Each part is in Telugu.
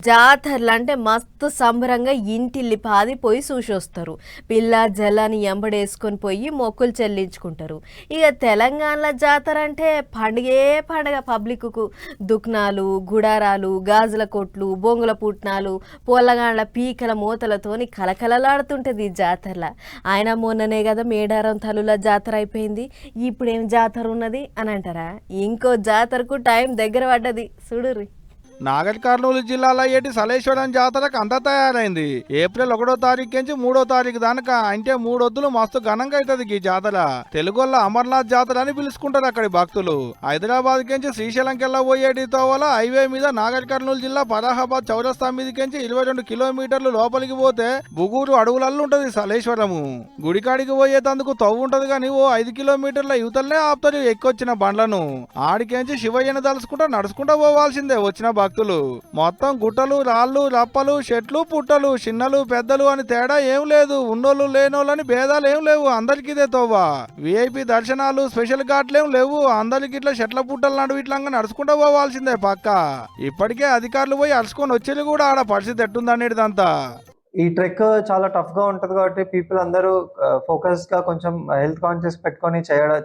జాతరలు అంటే మస్తు సంబరంగా ఇంటిల్లి పాది పోయి చూసొస్తారు. పిల్ల జల్లాని ఎంబడేసుకొని పోయి మొక్కులు చెల్లించుకుంటారు. ఇక తెలంగాణలో జాతర అంటే పండుగే పండగ. పబ్లిక్కు దుక్నాలు, గుడారాలు, గాజుల కొట్లు, బొంగుల పుట్నాలు, పొల్లగాండ్ల పీకల మూతలతోని కలకలలాడుతుంటుంది ఈ జాతరల. ఆయన మొన్ననే కదా మేడారం తల్లుల జాతర అయిపోయింది, ఇప్పుడేం జాతర ఉన్నది అని అంటారా? ఇంకో జాతరకు టైం దగ్గర పడ్డది చూడుర్రి. నాగర్ కర్నూలు జిల్లాలో ఏటి సలేశ్వరం జాతరకు అంతా తయారైంది. ఏప్రిల్ 1వ తారీఖు నుంచి 3వ తారీఖు దాకా అంటే 3 మస్తు ఘనంగా అవుతుంది ఈ జాతర. తెలుగులో అమర్నాథ్ జాతర అని పిలుచుకుంటారు అక్కడి భక్తులు. హైదరాబాద్ కెంచి శ్రీశైలంకెళ్ళ పోయేటి తోవల హైవే మీద నాగర్ కర్నూలు జిల్లా ఫరాహాబాద్ చౌరస్తా మీదకెంచి 22 కిలోమీటర్లు లోపలికి పోతే బుగూరు అడవులల్లో ఉంటది సలేశ్వరము. గుడికాడికి పోయేటందుకు తవ్వు ఉంటది కానీ ఓ 5 కిలోమీటర్ల యువతలనే ఆపుతారు ఎక్కొచ్చిన బండ్లను. ఆడికెంచి శివయ్యను తలుసుకుంటా నడుచుకుంటా పోవాల్సిందే వచ్చిన భక్తులు. మొత్తం గుట్టలు, రాళ్ళు, రప్పలు, చెట్లు, పుట్టలు, చిన్నలు పెద్దలు అని తేడా ఏం లేదు. ఉన్నోళ్ళు లేనోళ్ళని భేదాలు ఏం లేవు. అందరికి ఇదే తోవా. విఐపి దర్శనాలు, స్పెషల్ ఘాట్లేం లేవు. అందరికి ఇట్లా చెట్ల పుట్టల నడువు ఇట్లా నడుచుకుంటూ పోవాల్సిందే పక్క. ఇప్పటికే అధికారులు పోయి అరుచుకొని వచ్చేది కూడా ఆడ పరిస్థితి ఎట్టుందనేదంతా. ఈ ట్రెక్ చాలా టఫ్ గా ఉంటది కాబట్టి పీపుల్ అందరూ ఫోకస్ గా కొంచెం హెల్త్ కాన్షియస్ పెట్టుకొని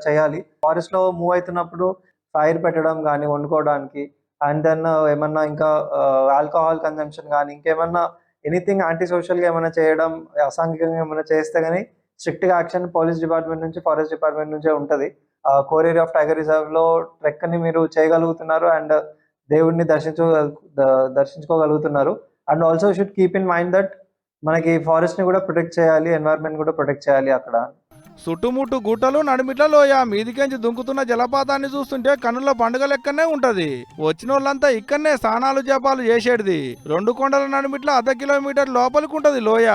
చేయాలి. ఫారెస్ట్ లో మూవ్ అవుతున్నప్పుడు ఫైర్ పెట్టడం కానీ వండుకోవడానికి, అండ్ దెన్ ఏమన్నా ఇంకా ఆల్కహాల్ కన్జంప్షన్ కానీ ఇంకేమన్నా ఎనీథింగ్ యాంటీ సోషల్ గా ఏమైనా చేయడం, అసాంఘికంగా ఏమైనా చేస్తే గానీ స్ట్రిక్ట్ గా యాక్షన్ పోలీస్ డిపార్ట్మెంట్ నుంచి, ఫారెస్ట్ డిపార్ట్మెంట్ నుంచే ఉంటది. Core area of tiger reserve లో ట్రెక్ ని మీరు చేయగలుగుతున్నారు అండ్ దేవుడిని దర్శించుకోగలుగుతున్నారు. And also should keep in mind that మనకి ఫారెస్ట్ ని కూడా ప్రొటెక్ట్ చేయాలి, ఎన్వైరన్మెంట్ కూడా ప్రొటెక్ట్ చేయాలి అక్కడ. చుట్టుముట్టు గుట్టలు, నడిమిట్ల లోయ, మీదికెంచి దుంకుతున్న జలపాతాన్ని చూస్తుంటే కన్నుల పండుగ లెక్కనే ఉంటది. వచ్చిన వాళ్ళంతా ఇక్కడనే స్నానాలు జపాలు చేసేది. 2 కొండల నడిమిట్ల 1/2 కిలోమీటర్ లోపలికి ఉంటది లోయ.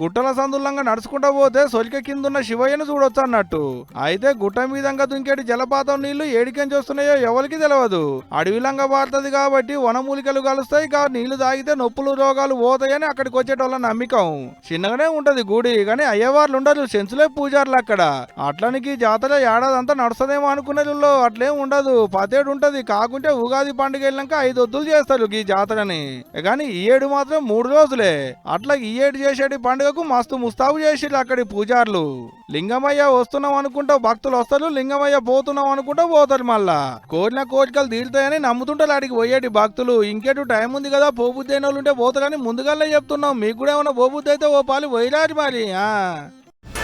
గుట్టల సందులంగా నడుచుకుంటా పోతే సొలిక కిందున్న శివయ్యను చూడొచ్చు అన్నట్టు. అయితే గుట్ట మీదంగా దుంకేటి జలపాతం నీళ్లు ఏడికెంచి వస్తున్నాయో ఎవరికి తెలియదు. అడవిలంగా పారుతుంది కాబట్టి వనమూలికలు కలుస్తాయి. నీళ్లు తాగితే నొప్పులు, రోగాలు పోతాయని అక్కడికి వచ్చేటోళ్ళ నమ్మకం. చిన్నగానే ఉంటది గుడి కానీ అయ్యవార్లు ఉండరు, సెంచులే పూజారులు అక్కడ. అట్లనికి జాతర ఏడాదంతా నడుస్తుందేమో అనుకునేలో అట్లేం ఉండదు. 10 ఏడు ఉంటది. కాకుంటే ఉగాది పండుగ వెళ్ళాక 5 ఒత్తులు చేస్తారు ఈ జాతరని. కానీ ఈ ఏడు మాత్రం 3 రోజులే. అట్లా ఈ ఏడు చేసేటి పండుగకు మస్తు ముస్తాబు చేసిర్రు అక్కడి పూజారులు. లింగమయ్య వస్తున్నాం అనుకుంటా భక్తులు వస్తారు, లింగమయ్య పోతున్నాం అనుకుంటా పోతారు. మళ్ళా కోరిన కోరికలు తీరుతాయని నమ్ముతుంటారు అడిగి పోయేటి భక్తులు. ఇంకేటు టైం ఉంది కదా, పోబుద్ది అయిన వాళ్ళు ఉంటే పోతారని ముందుగానే చెప్తున్నాం. మీకు కూడా ఏమైనా పోబుద్ది అయితే ఓ పాలు పోయిరారు మరి.